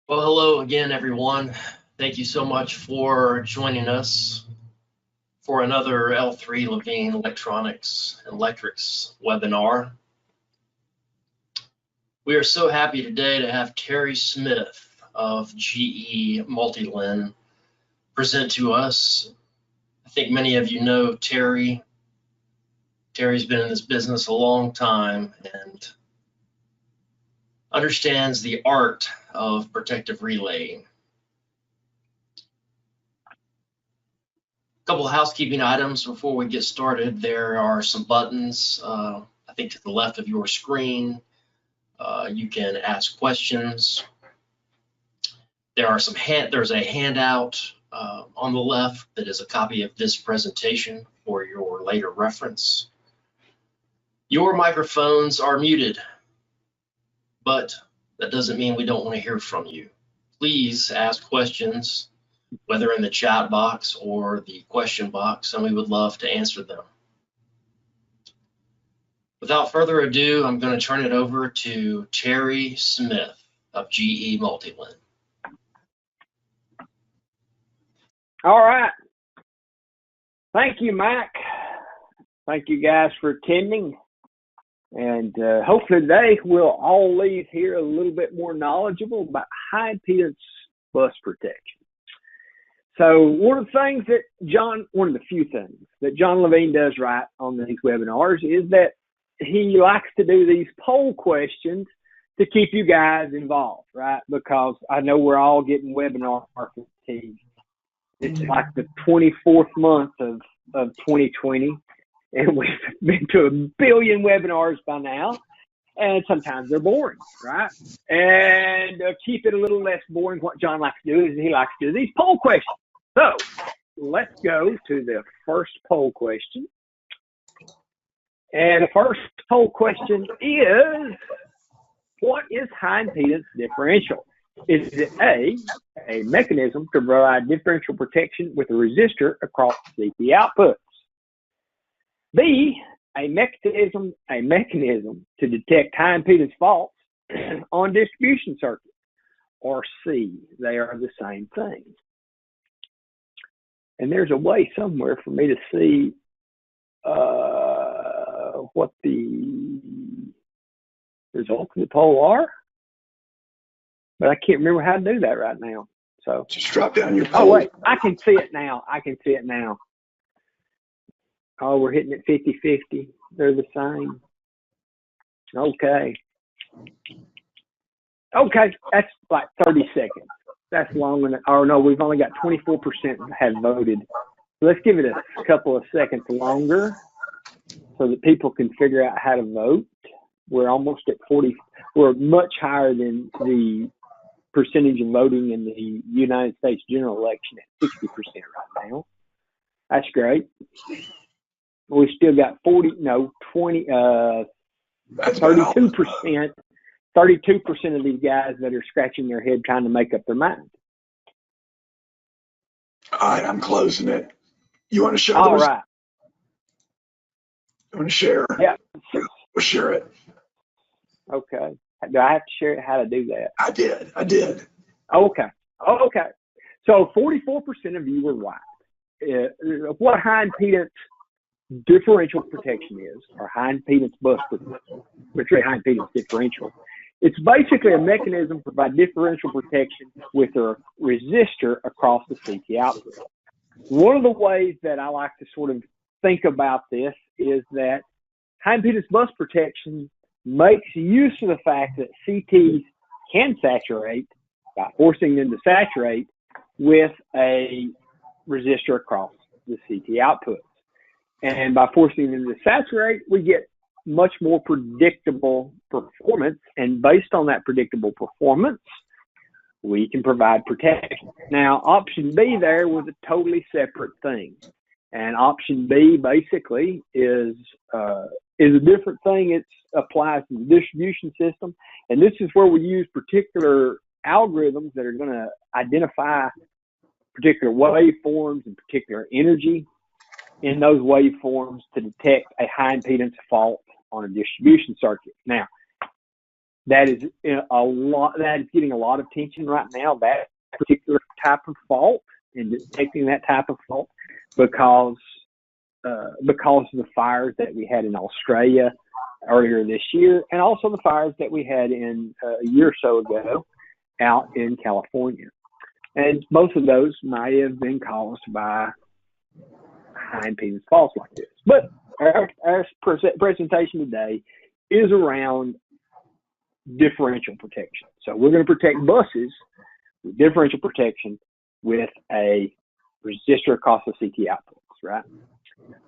Well, hello again, everyone. Thank you so much for joining us for another L3 Levine Electronics and Electrics webinar. We are so happy today to have Terry Smith of GE Multilin present to us. I think many of you know Terry. Terry's been in this business a long time and understands the art of protective relaying. A couple of housekeeping items before we get started. There are some buttons, I think to the left of your screen. You can ask questions. There's a handout on the left that is a copy of this presentation for your later reference. Your microphones are muted, but that doesn't mean we don't want to hear from you. Please ask questions, whether in the chat box or the question box, and we would love to answer them. Without further ado, I'm going to turn it over to Terry Smith of GE Multilin. All right. Thank you, Mac. Thank you guys for attending. And hopefully today we'll all leave here a little bit more knowledgeable about high impedance bus protection. So one of the few things that John Levine does right on these webinars is that he likes to do these poll questions to keep you guys involved, right? Because I know we're all getting webinar fatigue. It's like the 24th month of 2020. And we've been to a billion webinars by now, and sometimes they're boring, right? And to keep it a little less boring, what John likes to do is he likes to do these poll questions. So let's go to the first poll question. And the first poll question is, what is high impedance differential? Is it a mechanism to provide differential protection with a resistor across CT outputs? B, a mechanism to detect high impedance faults on distribution circuits. Or C, they are the same thing. And there's a way somewhere for me to see what the results of the poll are, but I can't remember how to do that right now. So just drop down your poll. Oh wait, I can see it now. Oh, we're hitting it 50-50. They're the same. Okay. Okay, that's like 30 seconds. That's long enough. Oh, no, we've only got 24% have voted. So let's give it a couple of seconds longer so that people can figure out how to vote. We're almost at 40. We're much higher than the percentage of voting in the United States general election at 60% right now. That's great. We still got 32%. 32% of these guys that are scratching their head trying to make up their mind. All right, I'm closing it. You want to show All those? right. You want to share? Yeah. We'll share it. Okay. Do I have to share it? How to do that? I did. Okay. So 44% of you were right. What high impedance differential protection is, or high impedance bus protection, which is high impedance differential. It's basically a mechanism to provide differential protection with a resistor across the CT output. One of the ways that I like to sort of think about this is that high impedance bus protection makes use of the fact that CTs can saturate by forcing them to saturate with a resistor across the CT outputs. And by forcing them to saturate, we get much more predictable performance. And based on that predictable performance, we can provide protection. Now, option B there was a totally separate thing. And option B basically is a different thing. It applies to the distribution system. And this is where we use particular algorithms that are going to identify particular waveforms and particular energy in those waveforms to detect a high impedance fault on a distribution circuit. Now, that is that is getting a lot of attention right now, that particular type of fault, and detecting that type of fault because of the fires that we had in Australia earlier this year, and also the fires that we had in a year or so ago out in California. And both of those might have been caused by high impedance faults like this. But our presentation today is around differential protection. So we're going to protect buses with differential protection with a resistor across the CT outputs, right?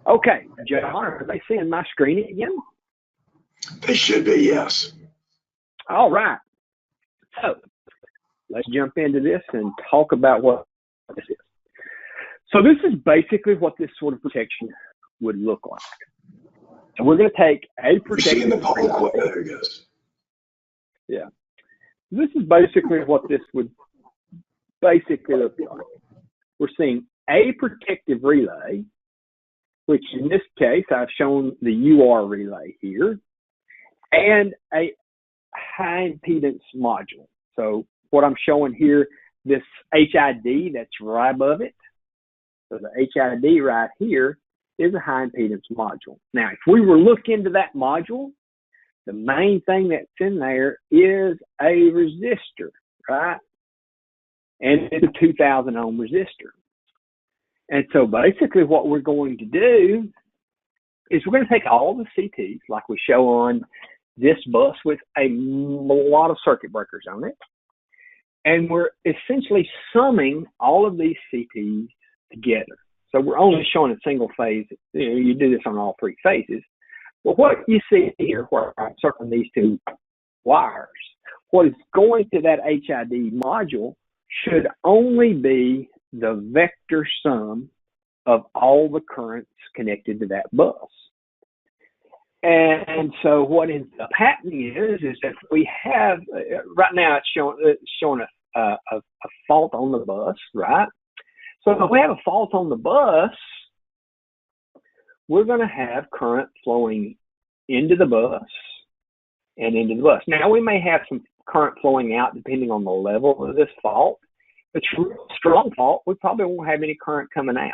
Okay, John, are they seeing my screen again? They should be, yes. All right. So let's jump into this and talk about what this is. So this is basically what this sort of protection would look like. So we're going to take a protection. We're seeing the poll. There it goes. Yeah. This is basically what this would basically look like. We're seeing a protective relay, which in this case, I've shown the UR relay here, and a high impedance module. So what I'm showing here, this HID that's right above it. So the HID right here is a high impedance module. Now, if we were looking into that module, the main thing that's in there is a resistor, right? And it's a 2,000 ohm resistor. And so basically what we're going to do is we're going to take all the CTs like we show on this bus with a lot of circuit breakers on it. And we're essentially summing all of these CTs together. So we're only showing a single phase. You do this on all three phases. But what you see here, where I'm circling these two wires, what is going to that HID module should only be the vector sum of all the currents connected to that bus. And so what ends up happening is that we have, right now it's showing a fault on the bus, right? So if we have a fault on the bus, we're going to have current flowing into the bus and into the bus. Now, we may have some current flowing out depending on the level of this fault. If it's a real strong fault, we probably won't have any current coming out.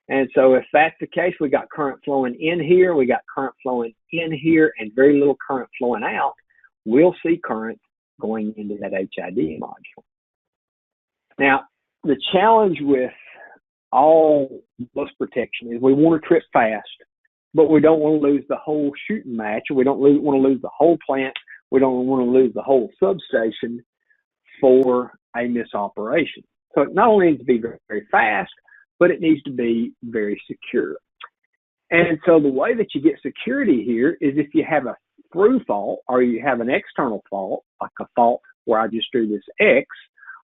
And so if that's the case, we got current flowing in here, we got current flowing in here, and very little current flowing out, we'll see current going into that HID module. Now, the challenge with all bus protection is we want to trip fast, but we don't want to lose the whole shooting match, or we don't want to lose the whole plant, we don't want to lose the whole substation for a misoperation. So it not only needs to be very, very fast, but it needs to be very secure. And so the way that you get security here is if you have a through fault or you have an external fault, like a fault where I just drew this X,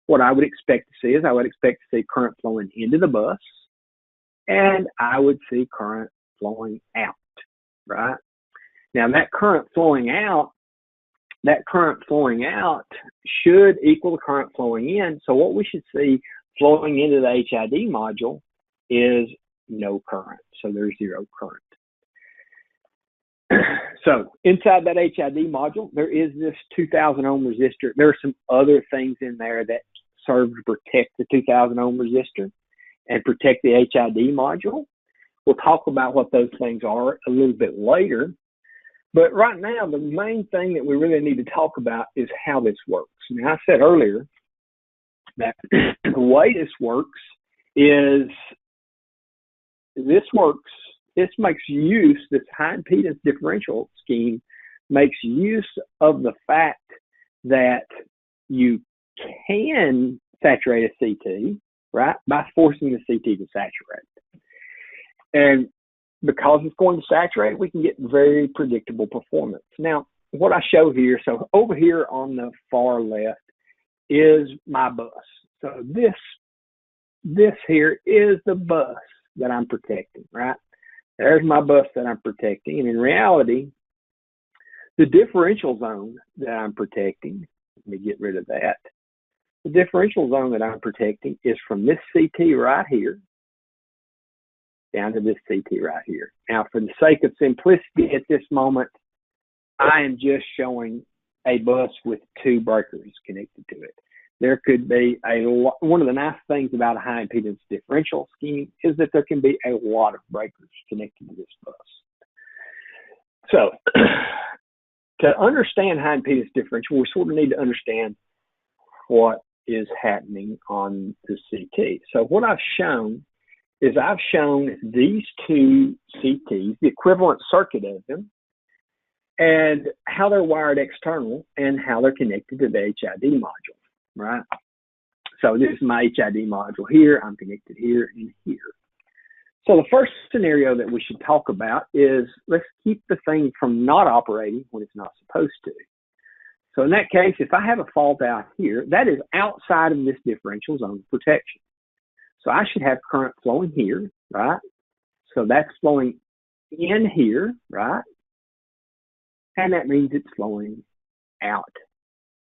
what I would expect to see is I would expect to see current flowing into the bus, and I would see current flowing out, right? Now that current flowing out should equal the current flowing in. So what we should see flowing into the HID module is no current. So there's zero current. So inside that HID module, there is this 2,000 ohm resistor. There are some other things in there that serve to protect the 2,000 ohm resistor and protect the HID module. We'll talk about what those things are a little bit later. But right now, the main thing that we really need to talk about is how this works. Now, I said earlier that the way this works is this makes use, this high impedance differential scheme makes use of the fact that you can saturate a CT, right, by forcing the CT to saturate. And because it's going to saturate, we can get very predictable performance. Now, what I show here, so over here on the far left is my bus. So this here is the bus that I'm protecting, right? There's my bus that I'm protecting. And in reality, the differential zone that I'm protecting, let me get rid of that. The differential zone that I'm protecting is from this CT right here down to this CT right here. Now, for the sake of simplicity at this moment, I am just showing a bus with 2 breakers connected to it. There could be one of the nice things about a high impedance differential scheme is that there can be a lot of breakers connected to this bus. So to understand high impedance differential, we sort of need to understand what is happening on the CT. So what I've shown is these 2 CTs, the equivalent circuit of them, and how they're wired external and how they're connected to the HID module, right? So this is my HID module here. I'm connected here and here. So the first scenario that we should talk about is let's keep the thing from not operating when it's not supposed to. So in that case, if I have a fault out here, that is outside of this differential zone of protection. So I should have current flowing here, right? So that's flowing in here, right? And that means it's flowing out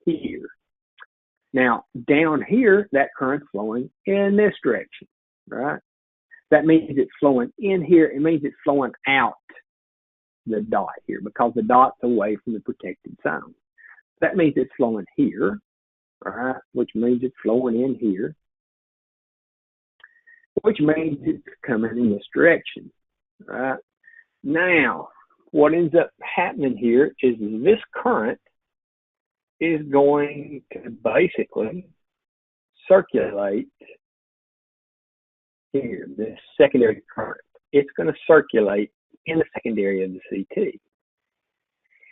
here. Now, down here, that current's flowing in this direction, right? That means it's flowing in here. It means it's flowing out the dot here because the dot's away from the protected zone. That means it's flowing here, right? Which means it's flowing in here, which means it's coming in this direction, right? Now, what ends up happening here is this current is going to basically circulate here, this secondary current. It's going to circulate in the secondary of the CT.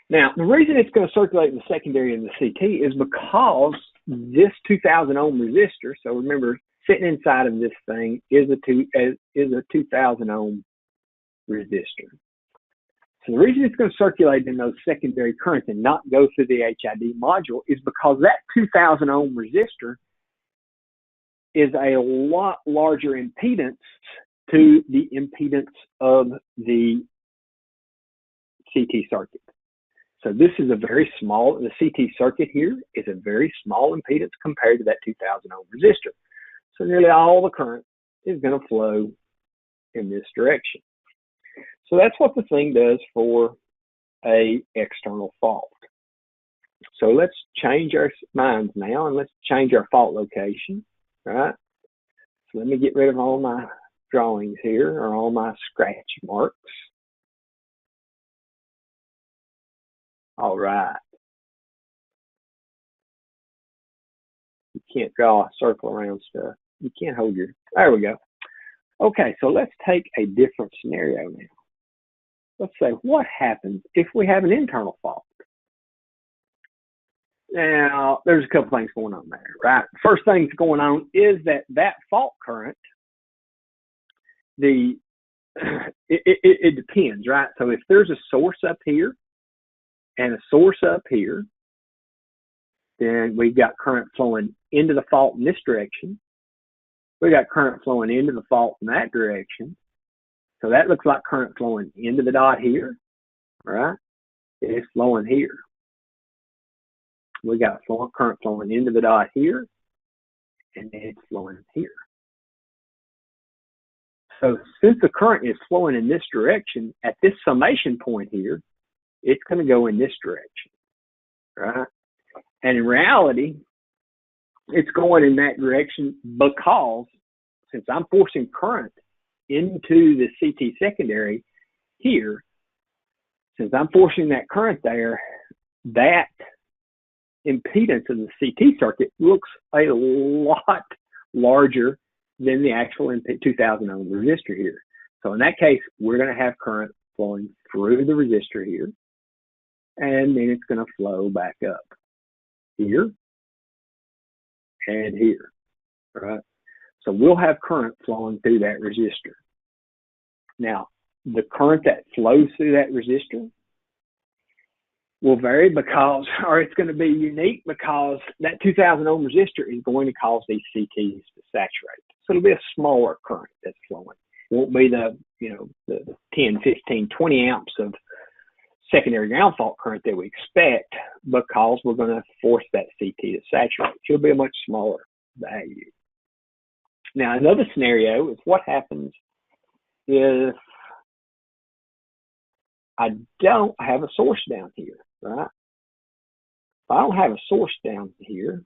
Now, the reason it's going to circulate in the secondary of the CT is because this 2,000 ohm resistor, so remember, sitting inside of this thing is a 2,000 ohm resistor. So the reason it's going to circulate in those secondary currents and not go through the HID module is because that 2,000 ohm resistor is a lot larger impedance to the impedance of the CT circuit. So this is a very small, the CT circuit here is a very small impedance compared to that 2,000 ohm resistor. So nearly all the current is going to flow in this direction. So that's what the thing does for a external fault. So let's change our minds now and let's change our fault location, right? So let me get rid of all my drawings here or all my scratch marks. All right. You can't draw a circle around stuff. You can't hold your, there we go. Okay, so let's take a different scenario now. Let's say, what happens if we have an internal fault? Now, there's a couple things going on there, right? First thing that's going on is that fault current, it depends, right? So if there's a source up here and a source up here, then we've got current flowing into the fault in this direction. We got current flowing into the fault in that direction. So that looks like current flowing into the dot here, right? It's flowing here. We got current flowing into the dot here, and then it's flowing here. So since the current is flowing in this direction, at this summation point here, it's going to go in this direction, right? And in reality, it's going in that direction because since I'm forcing current into the CT secondary here, since I'm forcing that current there, that impedance of the CT circuit looks a lot larger than the actual 2,000 ohm resistor here. So in that case, we're going to have current flowing through the resistor here, and then it's going to flow back up here and here, right? So we'll have current flowing through that resistor. Now, the current that flows through that resistor will vary because, or it's going to be unique because that 2,000 ohm resistor is going to cause these CTs to saturate. So it'll be a smaller current that's flowing. It won't be the 10, 15, 20 amps of secondary ground fault current that we expect because we're going to force that CT to saturate. It'll be a much smaller value. Now, another scenario is what happens if I don't have a source down here, right? I don't have a source down here.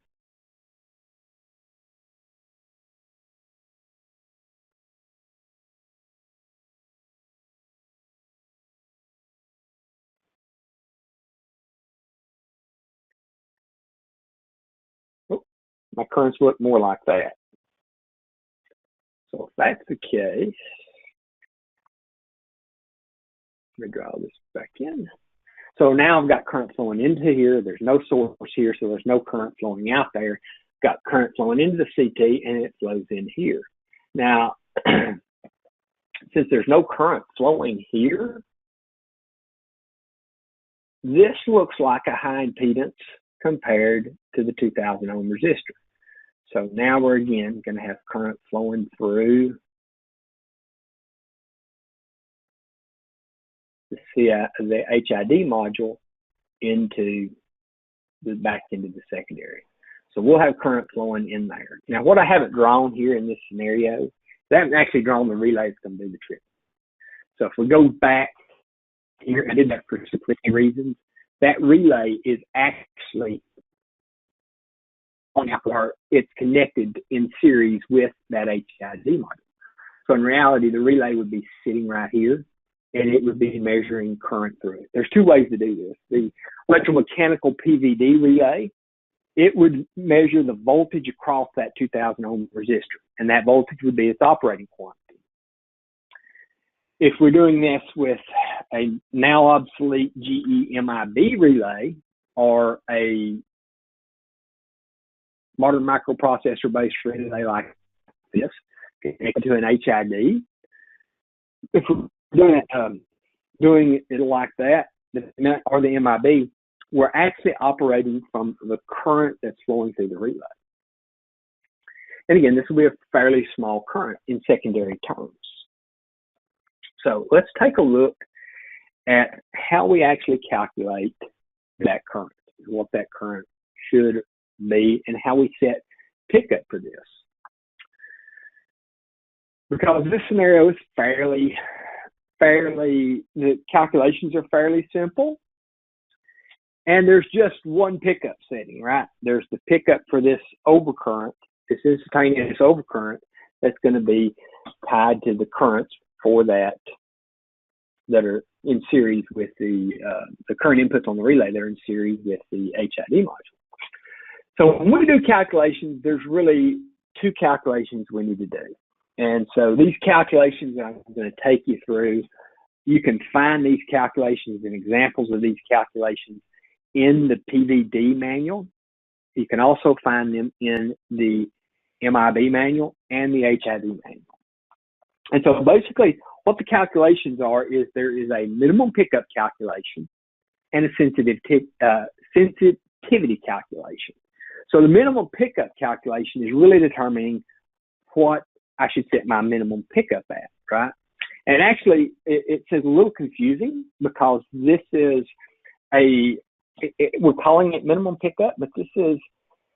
Oh, my currents look more like that. So if that's the case, let me draw this back in. So now I've got current flowing into here. There's no source here, so there's no current flowing out there. Got current flowing into the CT, and it flows in here. Now, since there's no current flowing here, this looks like a high impedance compared to the 2000 ohm resistor. So now we're again going to have current flowing through the HID module back into the secondary. So we'll have current flowing in there. Now, what I haven't drawn here in this scenario, I haven't actually drawn the relay that's going to do the trick. So if we go back here, I did that for simplicity reasons. That relay is actually on the part, it's connected in series with that HID module. So in reality, the relay would be sitting right here, and it would be measuring current through it. There's two ways to do this. The electromechanical PVD relay, it would measure the voltage across that 2000 ohm resistor, and that voltage would be its operating quantity. If we're doing this with a now obsolete GE MIB relay or a modern microprocessor based relay like this, connected to an HID, if we're doing it like that, or the MIB, we're actually operating from the current that's flowing through the relay. And again, this will be a fairly small current in secondary terms. So let's take a look at how we actually calculate that current, what that current should be, and how we set pickup for this. Because this scenario is the calculations are fairly simple. And there's just one pickup setting, right? There's the pickup for this overcurrent, this instantaneous overcurrent that's going to be tied to the currents for that are in series with the current inputs on the relay. They're in series with the HID module. So when we do calculations, there's really two calculations we need to do. And so these calculations that I'm going to take you through, you can find these calculations and examples of these calculations in the PVD manual. You can also find them in the MIB manual and the HID manual. And so basically what the calculations are is there is a minimum pickup calculation and a sensitivity calculation. So the minimum pickup calculation is really determining what I should set my minimum pickup at, right? And actually it's a little confusing because this is we're calling it minimum pickup, but this is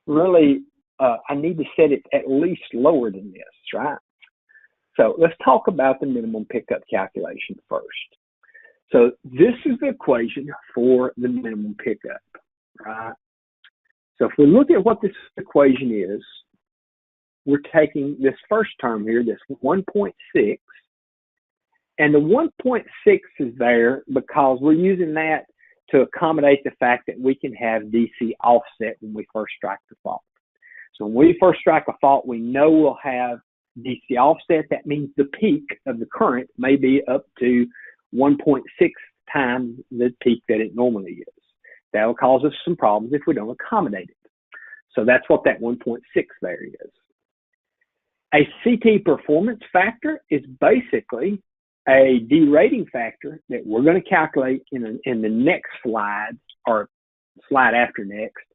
really, I need to set it at least lower than this, right? So let's talk about the minimum pickup calculation first. So this is the equation for the minimum pickup, right? So if we look at what this equation is, we're taking this first term here, this 1.6, and the 1.6 is there because we're using that to accommodate the fact that we can have DC offset when we first strike the fault. So when we first strike a fault, we know we'll have DC offset. That means the peak of the current may be up to 1.6 times the peak that it normally is. That will cause us some problems if we don't accommodate it. So that's what that 1.6 there is. A CT performance factor is basically a derating factor that we're going to calculate in the next slide or slide after next.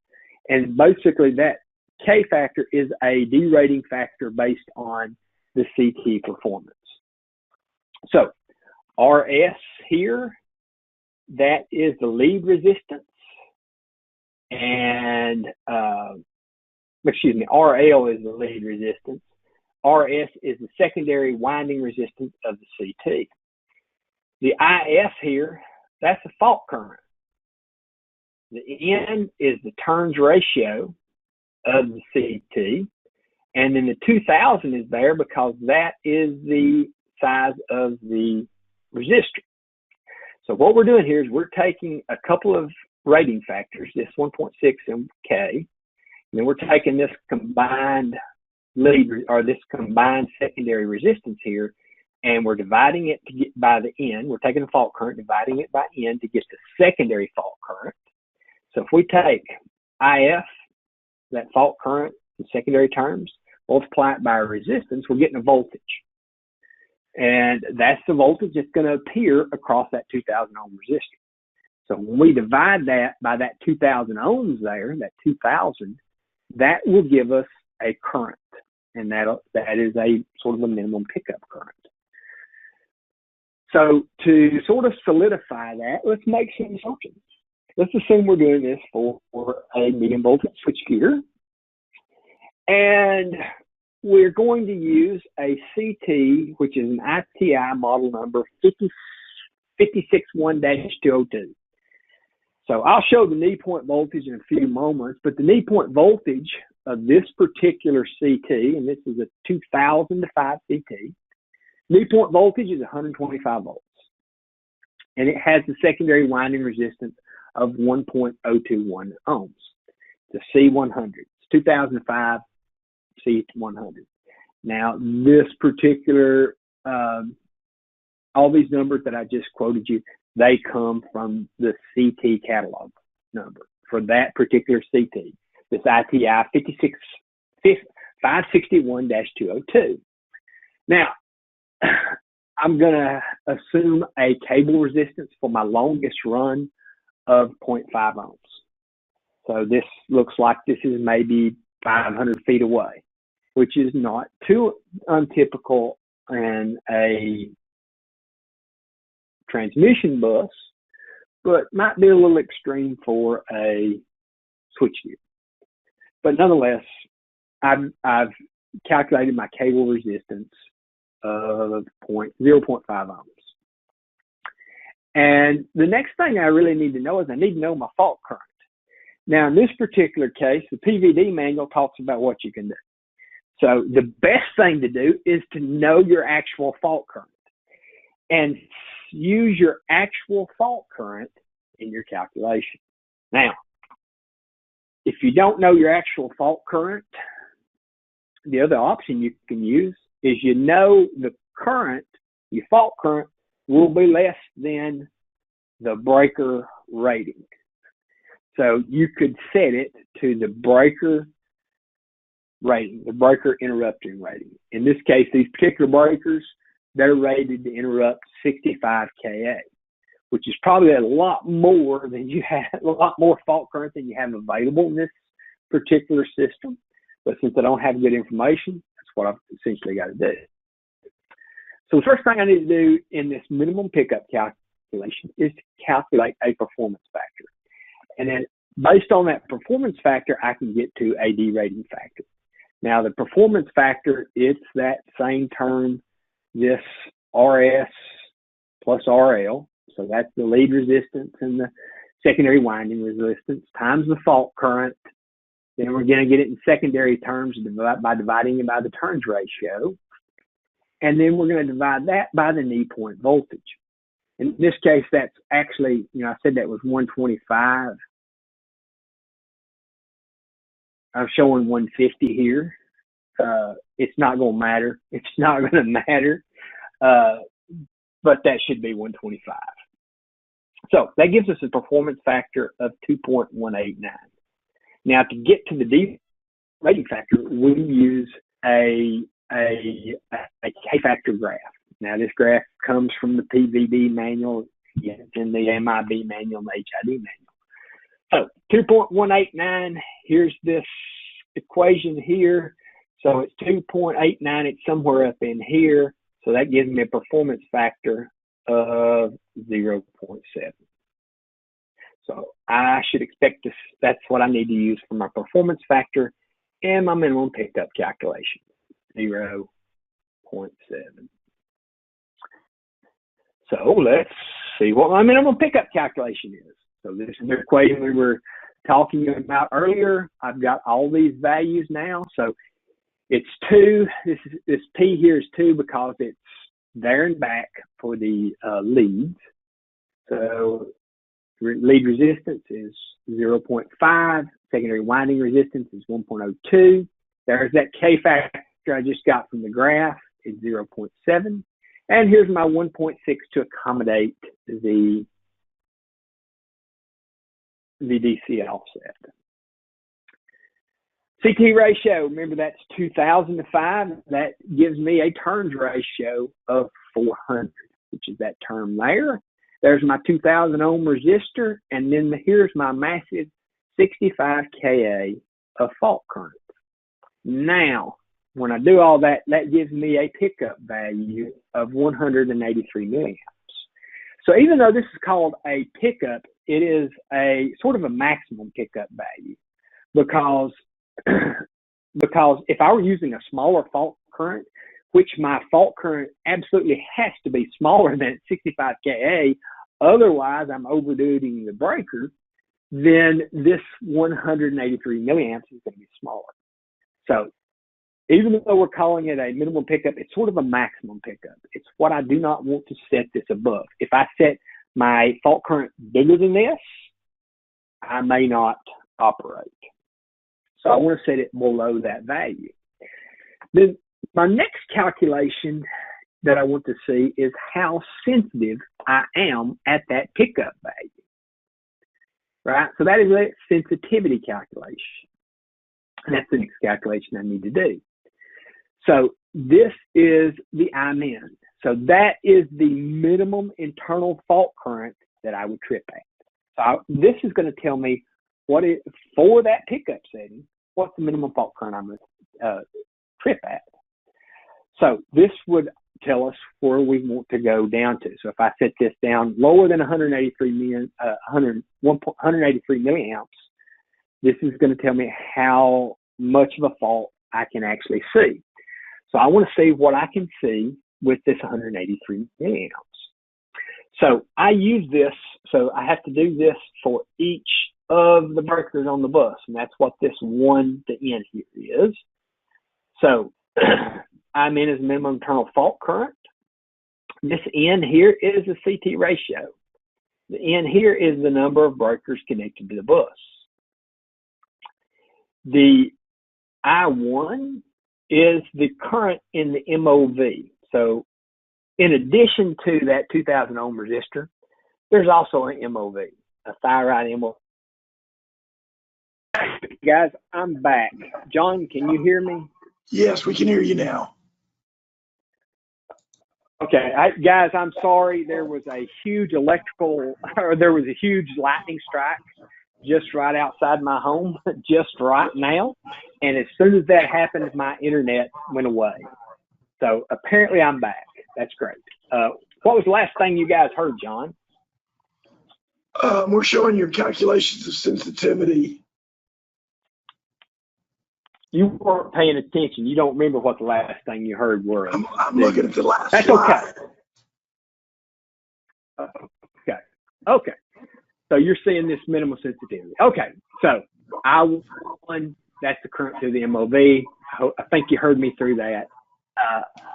And basically that K factor is a derating factor based on the CT performance. So RS here, that is the lead resistance. And, RL is the lead resistance. RS is the secondary winding resistance of the CT. The IS here, that's a fault current. The N is the turns ratio of the CT, and then the 2000 is there because that is the size of the resistor. So what we're doing here is we're taking a couple of rating factors, this 1.6 and K, and then we're taking this combined lead or this combined secondary resistance here, and we're dividing it to get by the N. We're taking the fault current, dividing it by N to get the secondary fault current. So if we take IF, that fault current in secondary terms, multiply it by a resistance, we're getting a voltage. And that's the voltage that's going to appear across that 2000 ohm resistor. So when we divide that by that 2000 ohms there, that 2000, that will give us a current. And that is a sort of a minimum pickup current. So to sort of solidify that, let's make some assumptions. Let's assume we're doing this for a medium voltage switchgear. And we're going to use a CT, which is an ITI model number 561-202. So I'll show the knee point voltage in a few moments, but the knee point voltage of this particular CT, and this is a 2000 to 5 CT, knee point voltage is 125 volts. And it has the secondary winding resistance of 1.021 ohms. It's a C100. It's 2005 C100. Now, this particular, all these numbers that I just quoted you, they come from the CT catalog number for that particular CT, this ITI 561-202. Now, I'm going to assume a cable resistance for my longest run of 0.5 ohms. So this looks like this is maybe 500 feet away, which is not too untypical in a transmission bus, but might be a little extreme for a switchgear. But nonetheless, I've calculated my cable resistance of 0.5 ohms. And the next thing I really need to know is I need to know my fault current. Now, in this particular case, the PVD manual talks about what you can do. So the best thing to do is to know your actual fault current and use your actual fault current in your calculation. Now, if you don't know your actual fault current, the other option you can use is the current, your fault current will be less than the breaker rating. So you could set it to the breaker rating, the breaker interrupting rating. In this case, these particular breakers, they're rated to interrupt 65 kA, which is probably a lot more than you have, a lot more fault current than you have available in this particular system. But since I don't have good information, that's what I've essentially got to do. So the first thing I need to do in this minimum pickup calculation is to calculate a performance factor. And then based on that performance factor, I can get to a derating factor. Now the performance factor, it's that same term, this RS plus RL. So that's the lead resistance and the secondary winding resistance times the fault current. Then we're going to get it in secondary terms by dividing it by the turns ratio. And then we're going to divide that by the knee point voltage. In this case, that's actually, I said that was 125. I'm showing 150 here. It's not going to matter. It's not going to matter. But that should be 125. So that gives us a performance factor of 2.189. Now, to get to the rating factor, we use a K-factor graph. Now, this graph comes from the PVD manual, it's in the MIB manual and the HID manual. So 2.189, here's this equation here. So it's 2.89, it's somewhere up in here. So that gives me a performance factor of 0.7. So I should expect this, that's what I need to use for my performance factor and my minimum pickup calculation, 0.7. So let's see what my minimum pickup calculation is. So this is the equation we were talking about earlier. I've got all these values now. So it's 2. This P here is 2 because it's there and back for the leads. So lead resistance is 0.5. Secondary winding resistance is 1.02. There's that K factor I just got from the graph. It's 0.7. And here's my 1.6 to accommodate the DC offset. CT ratio, remember that's 2,000 to 5. That gives me a turns ratio of 400, which is that term there. There's my 2,000 ohm resistor, and then here's my massive 65 Ka of fault current. Now, when I do all that, that gives me a pickup value of 183 milliamps. So even though this is called a pickup, it is a sort of a maximum pickup value because if I were using a smaller fault current, which my fault current absolutely has to be smaller than 65 Ka, otherwise I'm overduting the breaker, then this 183 milliamps is going to be smaller. So even though we're calling it a minimum pickup, it's sort of a maximum pickup. It's what I do not want to set this above. If I set my fault current bigger than this, I may not operate. So I want to set it below that value. Then my next calculation that I want to see is how sensitive I am at that pickup value. Right? So that is a sensitivity calculation. And that's the next calculation I need to do. So this is the Imin. So that is the minimum internal fault current that I would trip at. So this is going to tell me what is, for that pickup setting, what's the minimum fault current I'm going to trip at. So this would tell us where we want to go down to. So if I set this down lower than 183 milliamps, this is going to tell me how much of a fault I can actually see. So I want to see what I can see with this 183 milliamps. So I use this, so I have to do this for each of the breakers on the bus, and that's what this 1 to N here is. So Imin is minimum internal fault current. This N here is the CT ratio. The N here is the number of breakers connected to the bus. The I1 is the current in the MOV. So in addition to that 2,000 ohm resistor, there's also an MOV, a thyroid MOV. Guys, I'm back. John, can you hear me? Yes, we can hear you now. Okay, guys, I'm sorry. There was a huge lightning strike just right outside my home, just right now. And as soon as that happened, my internet went away. So apparently I'm back. That's great. What was the last thing you guys heard, John? We're showing your calculations of sensitivity. You weren't paying attention. You don't remember what the last thing you heard were. I'm looking at the last That's slide. Okay. Okay. So you're seeing this minimal sensitivity. Okay. So I1, that's the current through the MOV. I think you heard me through that.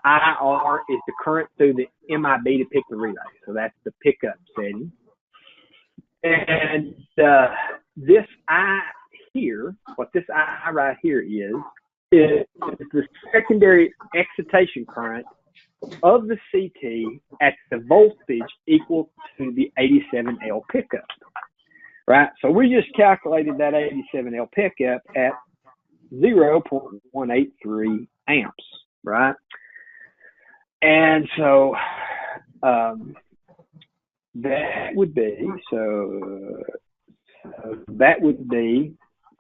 IR is the current through the MIB to pick the relay. So that's the pickup setting. And this I here, what this I right here is the secondary excitation current of the CT at the voltage equal to the 87L pickup, right? So we just calculated that 87L pickup at 0.183 amps, right? And so that would be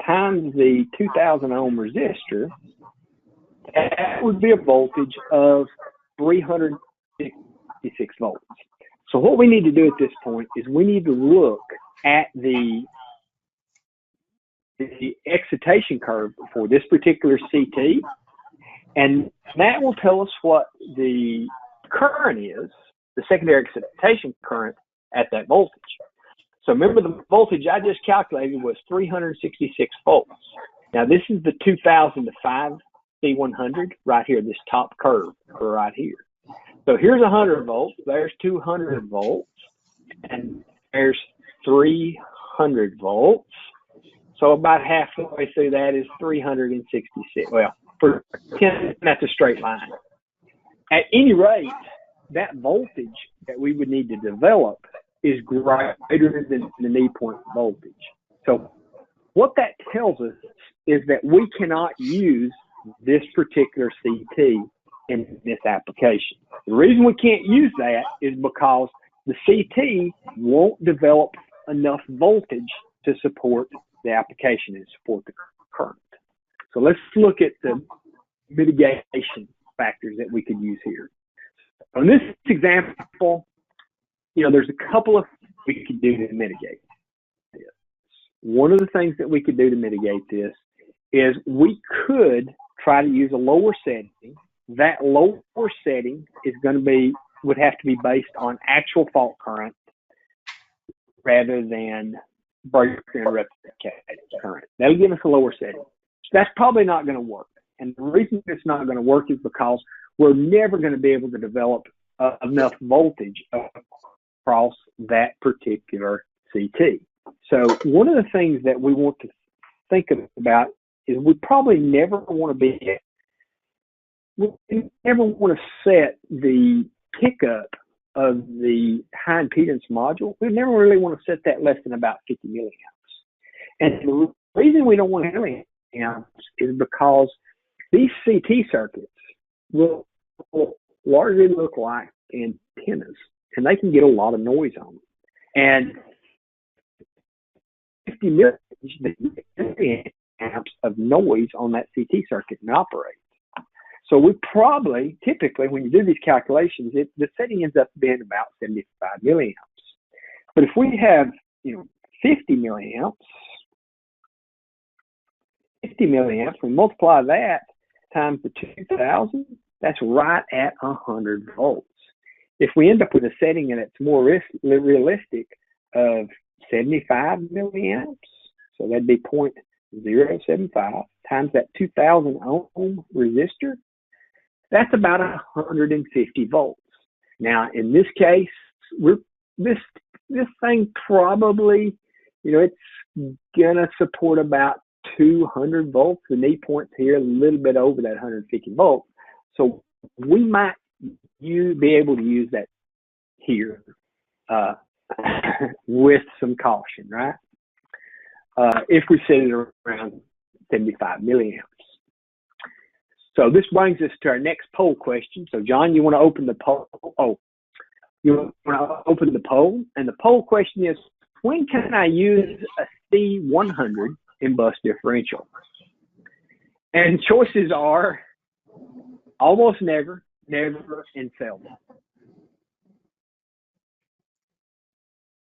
times the 2,000 ohm resistor. That would be a voltage of 366 volts. So what we need to do at this point is we need to look at the excitation curve for this particular CT, and that will tell us what the current is, the secondary excitation current at that voltage. So remember the voltage I just calculated was 366 volts. Now this is the 2005 C100 right here, this top curve right here. So here's 100 volts, there's 200 volts, and there's 300 volts. So about halfway through that is 366. Well, for 10, that's a straight line. At any rate, that voltage that we would need to develop is greater than the knee point voltage. So what that tells us is that we cannot use this particular CT in this application. The reason we can't use that is because the CT won't develop enough voltage to support the application and support the current. So let's look at the mitigation factors that we could use here. On this example, there's a couple of things we could do to mitigate this. One of the things that we could do to mitigate this is we could try to use a lower setting. That lower setting would have to be based on actual fault current rather than breaker and replicated current. That'll give us a lower setting. So that's probably not going to work. And the reason it's not going to work is because we're never going to be able to develop enough voltage across that particular CT. So one of the things that we want to think about is we probably never want to set the pickup of the high impedance module. We never really want to set that less than about 50 milliamps. And the reason we don't want milliamps is because these CT circuits will largely look like antennas, and they can get a lot of noise on them. And 50 milliamps of noise on that CT circuit can operate. So we typically, when you do these calculations, the setting ends up being about 75 milliamps. But if we have, 50 milliamps, we multiply that times the 2,000, that's right at 100 volts. If we end up with a setting and it's more realistic of 75 milliamps, so that'd be 0.075 times that 2,000 ohm resistor, that's about 150 volts. Now, in this case, this thing probably, it's gonna support about 200 volts. The knee point's here a little bit over that 150 volts. So we might be able to use that here with some caution, right? If we set it around 75 milliamps. So this brings us to our next poll question. So John, you want to open the poll? You want to open the poll? And the poll question is, when can I use a C100 in bus differential? And choices are almost never, never, and seldom.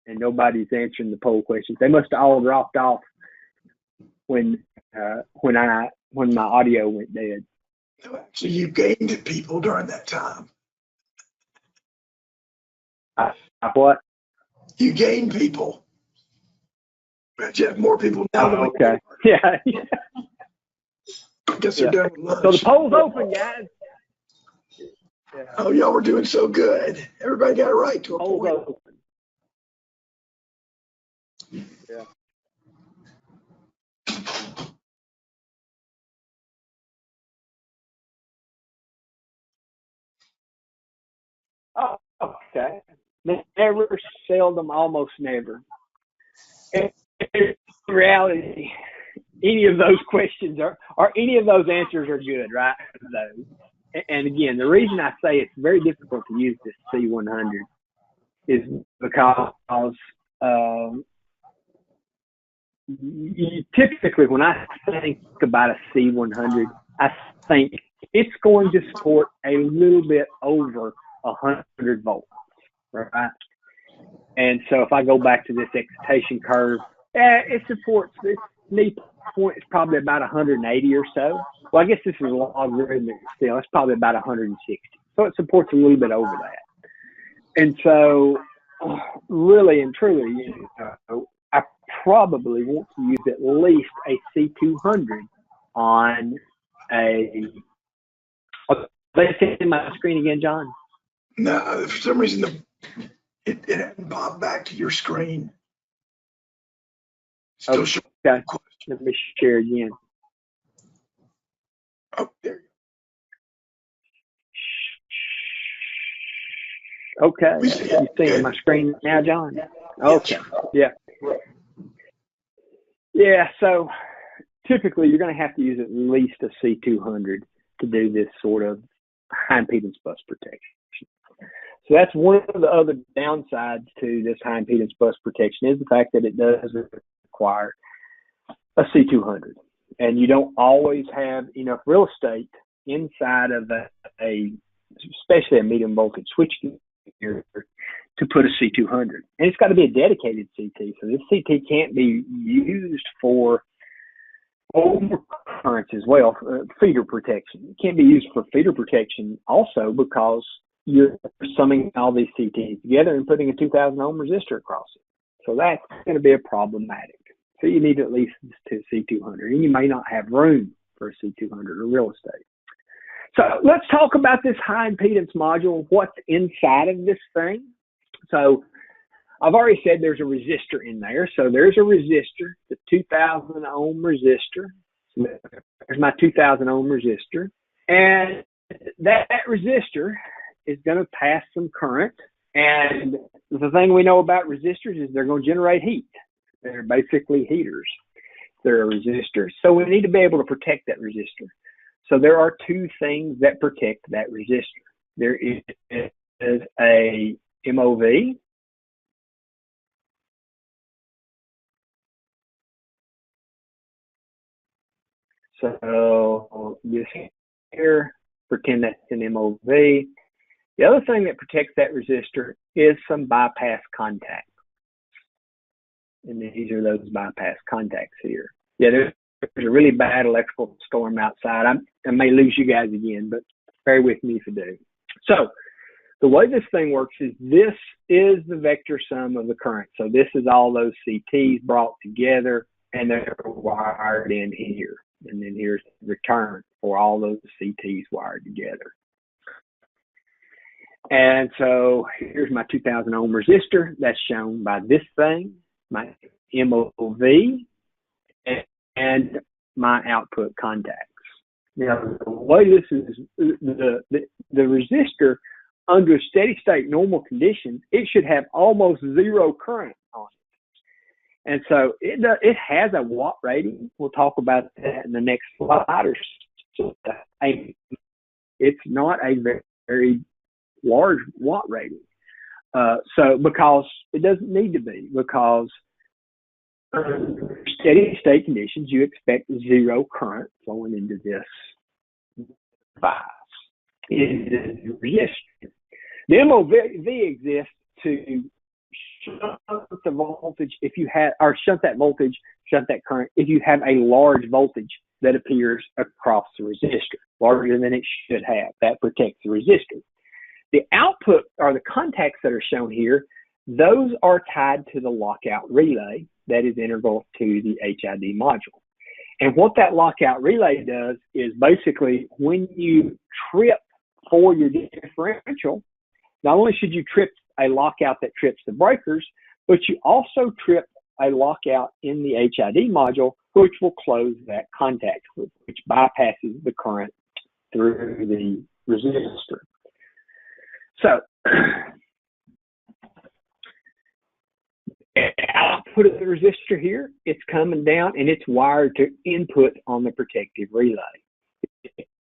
And nobody's answering the poll questions. They must have all dropped off when my audio went dead. So you gained people during that time. What? You gained people. But you have more people now than okay. Yeah. I guess they're done with lunch. So the poll's open, guys. Yeah. Oh, y'all were doing so good. Everybody got it right to a point. Open. Yeah. Oh, okay. Never, seldom, almost never. In reality, any of those questions or any of those answers are good, right? And again, the reason I say it's very difficult to use this C100 is because typically when I think about a C100, I think it's going to support a little bit over 100 volts, right? And so if I go back to this excitation curve, it supports this knee point is probably about 180 or so. Well, I guess this is a logarithmic scale. It's probably about 160. So it supports a little bit over that. And so really and truly, I probably want to use at least a C200 on a. Let's see my screen again, John. No, for some reason it hadn't popped back to your screen. Still showing. Okay. Let me share again. Oh, there you go. Okay. You seeing my screen now, John? Okay. Yeah. Yeah. So typically, you're going to have to use at least a C200 to do this sort of high impedance bus protection. So that's one of the other downsides to this high impedance bus protection is the fact that it does require a C200. And you don't always have enough real estate inside of especially a medium voltage switchgear to put a C200. And it's got to be a dedicated CT. So this CT can't be used for overcurrents as well, feeder protection. It can't be used for feeder protection also because you're summing all these CTs together and putting a 2,000 ohm resistor across it. So that's going to be a problematic. So you need at least a C200, and you may not have room for a C200 or real estate. So let's talk about this high impedance module, what's inside of this thing. So I've already said there's a resistor in there. So there's a resistor, the 2,000 ohm resistor. So there's my 2,000 ohm resistor. And that resistor is going to pass some current. And the thing we know about resistors is they're going to generate heat. They're basically heaters. They're a resistor. So we need to be able to protect that resistor. So there are two things that protect that resistor. There is a MOV. So this here, pretend that's an MOV. The other thing that protects that resistor is some bypass contacts. And these are those bypass contacts here. Yeah, there's a really bad electrical storm outside. I may lose you guys again, but bear with me if I do. So the way this thing works is this is the vector sum of the current. So this is all those CTs brought together, and they're wired in here. And then here's the return for all those CTs wired together. And so here's my 2,000 ohm resistor. That's shown by this thing, my MOV, and my output contacts. Now, the way this is, the resistor, under steady state normal conditions, it should have almost zero current on it. And so it has a watt rating. We'll talk about that in the next slide. It's not a very large watt rating. So because it doesn't need to be, because under steady state conditions, you expect zero current flowing into this device. It is resistor. The MOV exists to shunt the voltage if you have, or shunt that voltage, shunt that current if you have a large voltage that appears across the resistor, larger than it should have. That protects the resistor. The output, or the contacts that are shown here, those are tied to the lockout relay that is integral to the HID module. And what that lockout relay does is basically when you trip for your differential, not only should you trip a lockout that trips the breakers, but you also trip a lockout in the HID module, which will close that contact, which bypasses the current through the resistor. So, output of the resistor here, it's coming down and it's wired to input on the protective relay.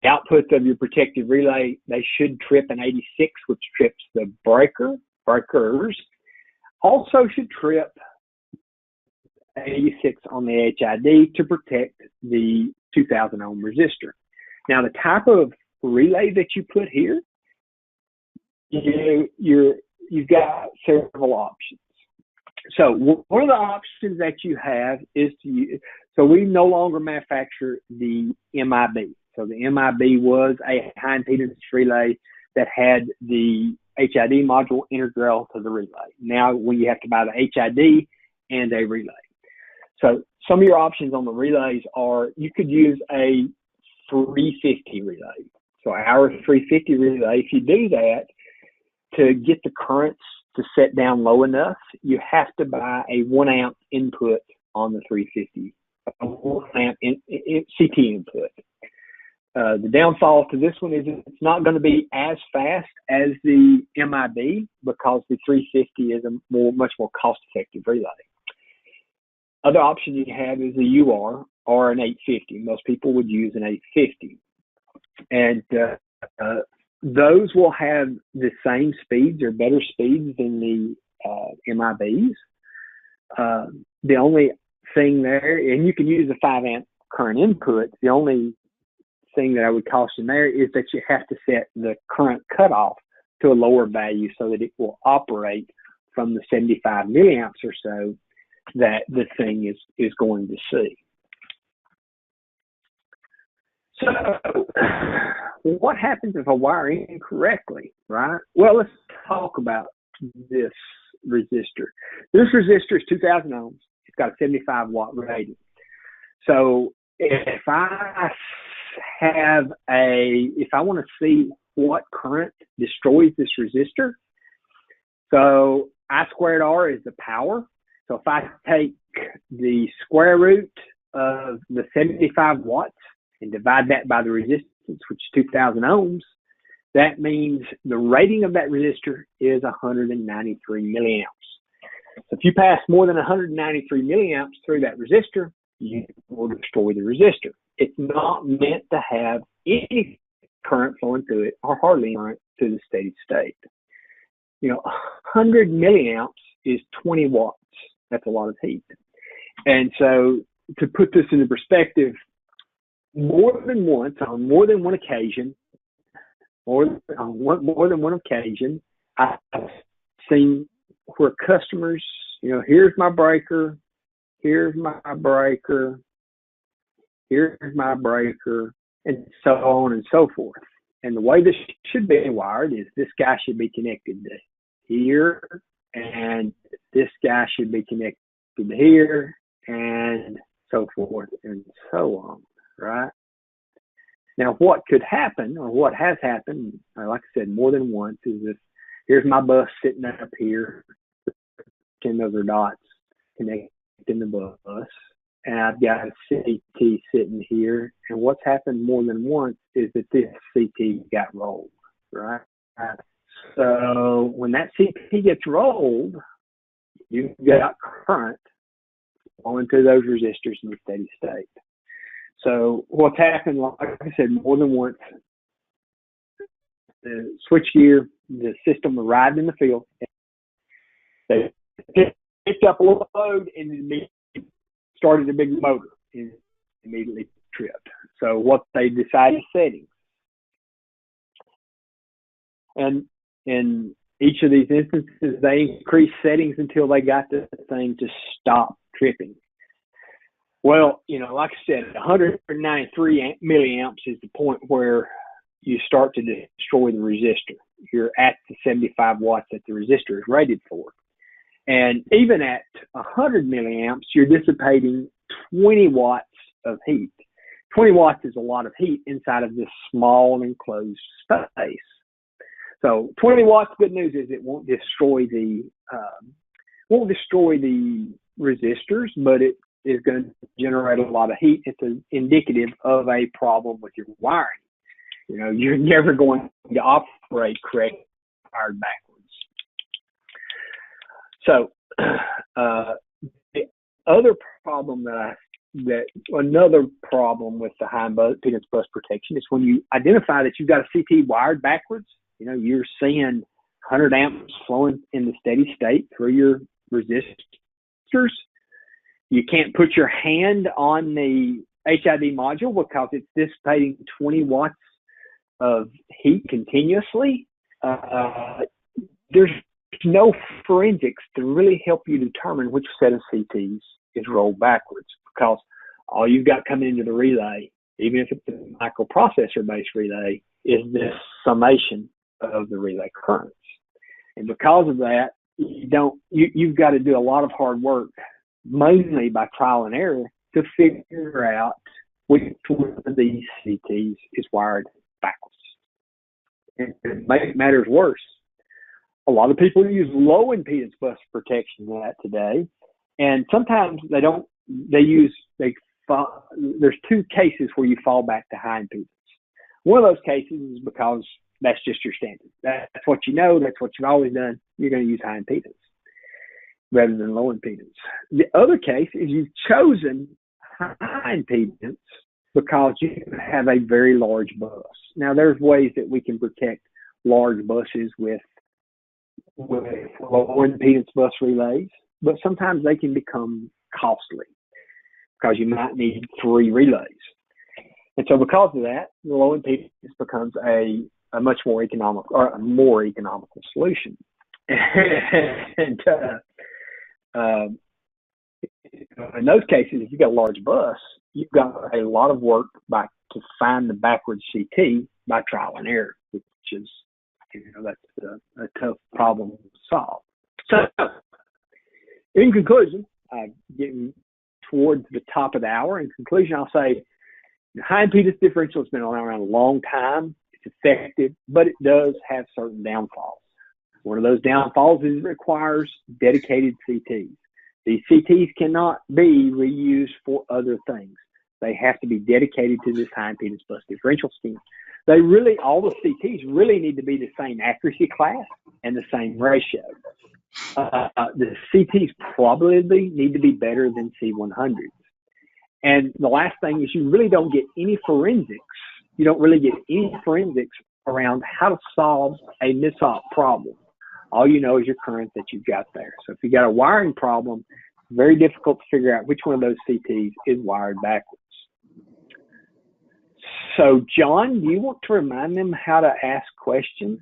Outputs of your protective relay, they should trip an 86, which trips the breakers. Also should trip 86 on the HID to protect the 2,000 ohm resistor. Now, the type of relay that you put here, you've got several options. So one of the options that you have is so we no longer manufacture the MIB. So the MIB was a high impedance relay that had the HID module integral to the relay. Now when you have to buy the HID and a relay. So some of your options on the relays are you could use a 350 relay. So our 350 relay, if you do that, to get the currents to set down low enough, you have to buy a 1 amp input on the 350, a 1 amp CT input. The downfall to this one is it's not going to be as fast as the MIB because the 350 is a much more cost-effective relay. Other option you have is a UR or an 850. Most people would use an 850. And those will have the same speeds or better speeds than the MIBs. The only thing there, and you can use a 5 amp current input, the only thing that I would caution there is that you have to set the current cutoff to a lower value so that it will operate from the 75 milliamps or so that the thing is going to see. So what happens if I wire incorrectly, right? Well, let's talk about this resistor. This resistor is 2,000 ohms. It's got a 75 watt rating. So if I want to see what current destroys this resistor, so I squared R is the power. So if I take the square root of the 75 watts and divide that by the resistance, which is 2,000 ohms, that means the rating of that resistor is 193 milliamps. So if you pass more than 193 milliamps through that resistor, you will destroy the resistor. It's not meant to have any current flowing through it or hardly current to the steady state. 100 milliamps is 20 watts. That's a lot of heat. And so to put this into perspective, more than once, on more than one occasion, I've seen where customers, here's my breaker, here's my breaker, here's my breaker, and so on and so forth. And the way this should be wired is this guy should be connected to here, and this guy should be connected to here, and so forth and so on, right? Now, what could happen, or what has happened, like I said, more than once, is if here's my bus sitting up here, 10 other dots connecting the bus, and I've got a CT sitting here, and what's happened more than once is that this CT got rolled, right? So when that CT gets rolled, you've got current going through those resistors in the steady state. So what's happened, like I said, more than once, the switchgear, the system arrived in the field, they picked up a load and immediately started a big motor and immediately tripped. So what they decided settings. And in each of these instances, they increased settings until they got the thing to stop tripping. Well, like I said, 193 milliamps is the point where you start to destroy the resistor. You're at the 75 watts that the resistor is rated for. And even at 100 milliamps, you're dissipating 20 watts of heat. 20 watts is a lot of heat inside of this small enclosed space. So 20 watts, good news is it won't destroy the resistors, but it is going to generate a lot of heat. It's indicative of a problem with your wiring. You're never going to operate correctly wired backwards. So the other problem another problem with the high impedance bus protection is when you identify that you've got a CT wired backwards, you're seeing 100 amps flowing in the steady state through your resistors. You can't put your hand on the HID module because it's dissipating 20 watts of heat continuously. There's no forensics to really help you determine which set of CTs is rolled backwards, because all you've got coming into the relay, even if it's a microprocessor-based relay, is this summation of the relay currents. And because of that, you've got to do a lot of hard work, mainly by trial and error, to figure out which one of these CTs is wired backwards. And to make matters worse, a lot of people use low impedance bus protection in that today, and sometimes there's two cases where you fall back to high impedance. One of those cases is because that's just your standard. That's what you know. That's what you've always done. You're going to use high impedance rather than low impedance. The other case is you've chosen high impedance because you have a very large bus. Now, there's ways that we can protect large buses with low impedance bus relays, but sometimes they can become costly because you might need 3 relays. And so because of that, the low impedance becomes a much more economical or a more economical solution. And in those cases, if you've got a large bus, you've got a lot of work to find the backwards CT by trial and error, which is, that's a tough problem to solve. So, in conclusion, getting towards the top of the hour, in conclusion, I'll say high impedance differential has been around a long time. It's effective, but it does have certain downfalls. One of those downfalls is it requires dedicated CTs. These CTs cannot be reused for other things. They have to be dedicated to this high impedance bus differential scheme. All the CTs really need to be the same accuracy class and the same ratio. The CTs probably need to be better than C100s. And the last thing is you really don't get any forensics. You don't really get any forensics around how to solve a mis-op problem. All you know is your current that you've got there. So if you got a wiring problem, it's very difficult to figure out which one of those CTs is wired backwards. So, John, do you want to remind them how to ask questions?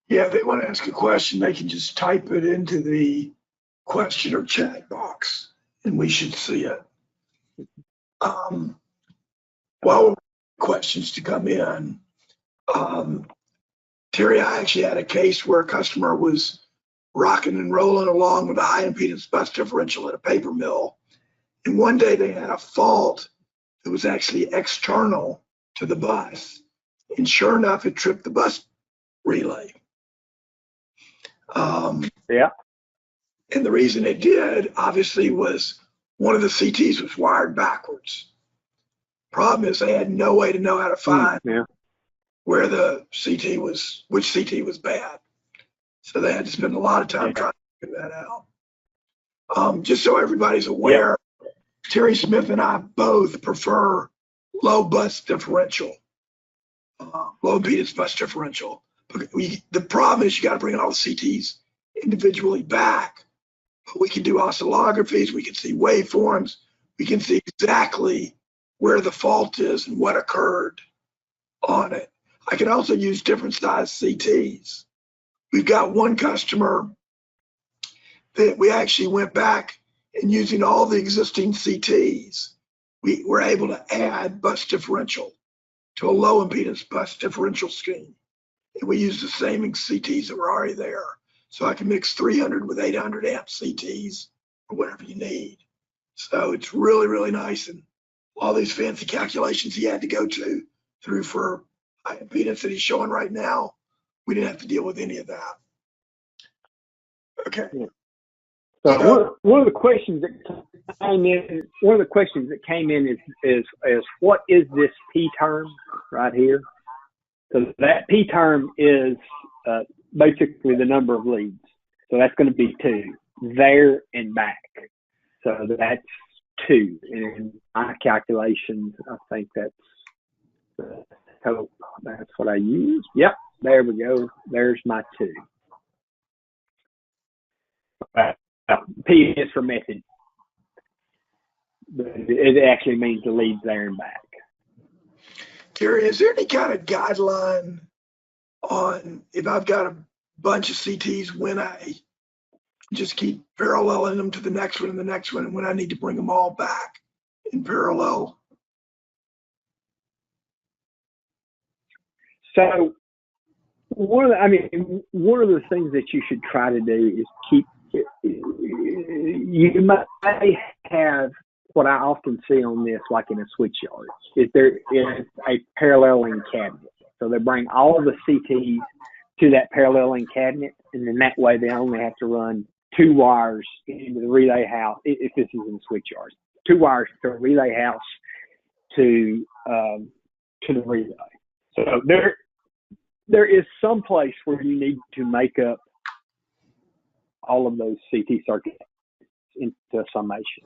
Yeah, if they want to ask a question, they can just type it into the question or chat box, and we should see it. Well, questions to come in. Terry, I actually had a case where a customer was rocking and rolling along with a high impedance bus differential at a paper mill. And one day they had a fault that was actually external to the bus. And sure enough, it tripped the bus relay. Yeah. And the reason it did, obviously, was one of the CTs was wired backwards. Problem is they had no way to know how to find where the CT was, which CT was bad. So they had to spend a lot of time trying to figure that out. Just so everybody's aware, Terry Smith and I both prefer low bus differential, low impedance bus differential. The problem is you got to bring all the CTs individually back. But we can do oscillographies, we can see waveforms, we can see exactly where the fault is and what occurred on it. I can also use different size CTs. We've got one customer that we actually went back and using all the existing CTs, we were able to add bus differential to a low impedance bus differential scheme. And we use the same CTs that were already there. So I can mix 300 with 800 amp CTs or whatever you need. So it's really, really nice. And all these fancy calculations he had to go through for high impedance that he's showing right now, we didn't have to deal with any of that. Okay. So one of the questions that came in is what is this P term right here? So that P term is basically the number of leads. So that's going to be 2 there and back. So that's 2. And in my calculations, I think that's what I use. Yep, there we go. There's my 2. P is for method. But it actually means the leads there and back. Terry, is there any kind of guideline on if I've got a bunch of CTs when I just keep paralleling them to the next one and the next one, and when I need to bring them all back in parallel? So one of the things that you should try to do is keep. You might have what I often see on this, like in a switch yard, is there is a paralleling cabinet. So they bring all the CTs to that paralleling cabinet, and then that way they only have to run 2 wires into the relay house. If this is in switch yards, 2 wires to a relay house to the relay. So there is some place where you need to make up all of those CT circuits into a summation.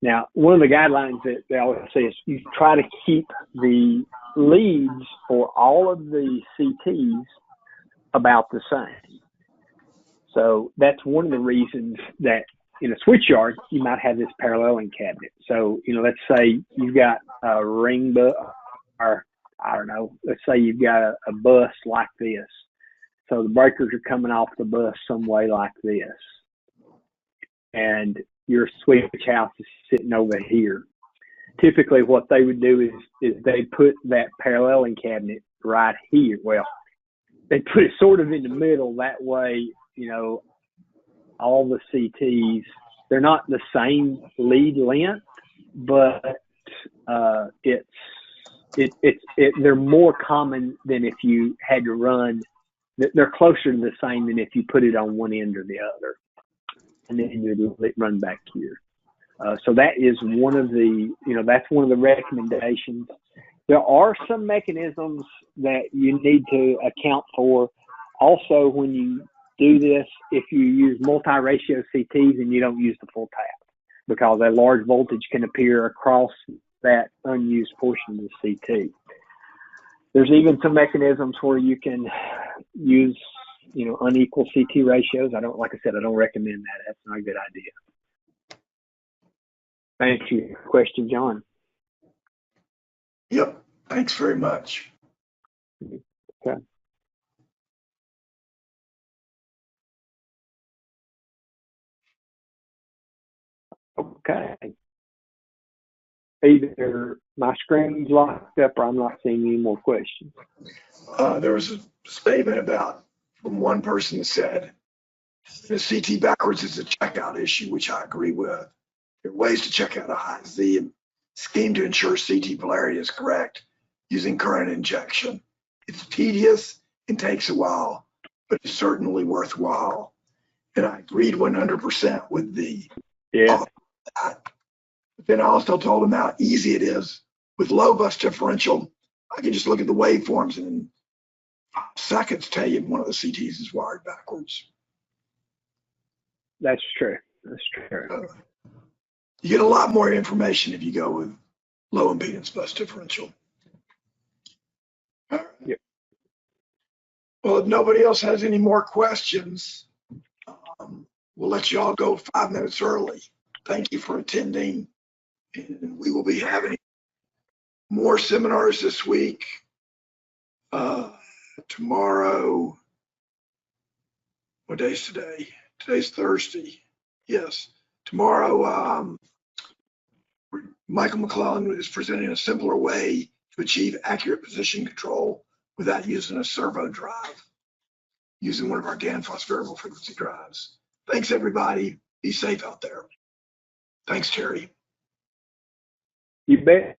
Now, one of the guidelines that they always say is you try to keep the leads for all of the CTs about the same. So that's one of the reasons that in a switch yard, you might have this paralleling cabinet. So, let's say you've got a ring bus, or I don't know, let's say you've got a bus like this. So the breakers are coming off the bus some way like this. And your switch house is sitting over here. Typically what they would do is they put that paralleling cabinet right here. Well, they put it sort of in the middle. That way, all the CTs, they're not the same lead length, but they're more common than if you had to run. They're closer to the same than if you put it on one end or the other, and then you run back here. So that is one of the, that's one of the recommendations. There are some mechanisms that you need to account for. Also, when you do this, if you use multi-ratio CTs and you don't use the full tap, because a large voltage can appear across that unused portion of the CT. There's even some mechanisms where you can use, unequal CT ratios. Like I said, I don't recommend that. That's not a good idea. Thank you. Question, John. Yep. Thanks very much. Okay. Okay. Either my screen's locked up or I'm not seeing any more questions. There was a statement from one person that said the CT backwards is a checkout issue, which I agree with. There are ways to check out a high Z and scheme to ensure CT polarity is correct using current injection. It's tedious and takes a while, but it's certainly worthwhile. And I agreed 100% with all that. But then I also told him how easy it is with low bus differential. I can just look at the waveforms and in 5 seconds tell you if one of the CTs is wired backwards. That's true. You get a lot more information if you go with low impedance bus differential. All right. Yep. Well, if nobody else has any more questions, we'll let you all go 5 minutes early. Thank you for attending. And we will be having more seminars this week. Tomorrow, what day is today? Today's Thursday. Yes. Tomorrow, Michael McClellan is presenting a simpler way to achieve accurate position control without using a servo drive, using one of our Danfoss variable frequency drives. Thanks, everybody. Be safe out there. Thanks, Terry. You bet.